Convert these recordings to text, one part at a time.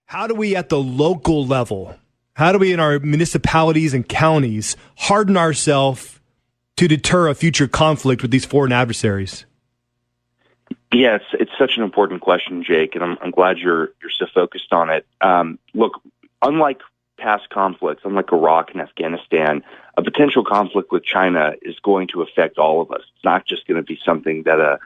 How do we at the local level, how do we in our municipalities and counties harden ourselves to deter a future conflict with these foreign adversaries? Yes, it's such an important question, Jake, and I'm glad you're so focused on it. Look, unlike past conflicts, unlike Iraq and Afghanistan, a potential conflict with China is going to affect all of us. It's not just going to be something that a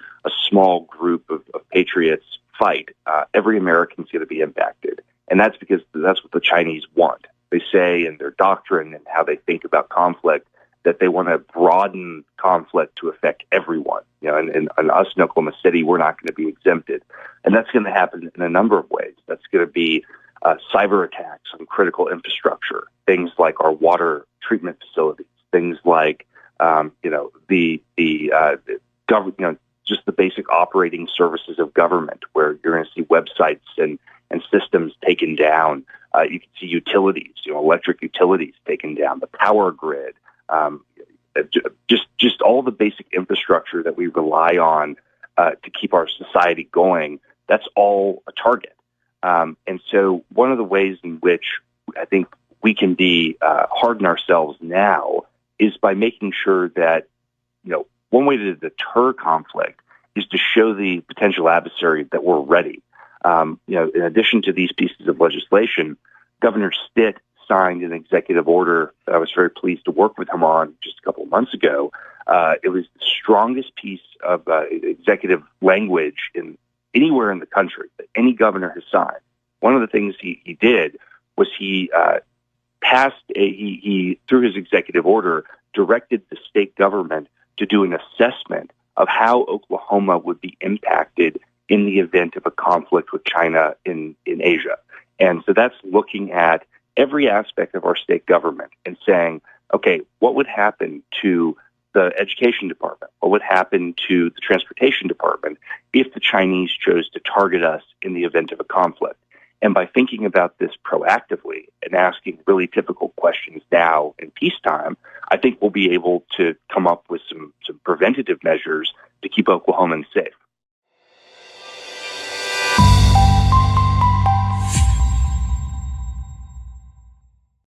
small group of patriots fight. Every American's going to be impacted, and that's because that's what the Chinese want. They say in their doctrine and how they think about conflict that they want to broaden conflict to affect everyone. You know, and us in Oklahoma City, we're not going to be exempted. And that's going to happen in a number of ways. That's going to be cyber attacks on critical infrastructure, things like our water treatment facilities, things like, the government, just the basic operating services of government, where you're going to see websites and systems taken down. You can see utilities, electric utilities taken down, the power grid, just all the basic infrastructure that we rely on to keep our society going. That's all a target. And so one of the ways in which I think we can harden ourselves now is by making sure that, one way to deter conflict is to show the potential adversary that we're ready. In addition to these pieces of legislation, Governor Stitt signed an executive order that I was very pleased to work with him on just a couple of months ago. It was the strongest piece of executive language anywhere in the country that any governor has signed. One of the things he did was he through his executive order, directed the state government to do an assessment of how Oklahoma would be impacted in the event of a conflict with China in Asia. And so that's looking at every aspect of our state government and saying, okay, what would happen to the education department? What would happen to the transportation department if the Chinese chose to target us in the event of a conflict? And by thinking about this proactively and asking really difficult questions now in peacetime, I think we'll be able to come up with some preventative measures to keep Oklahomans safe.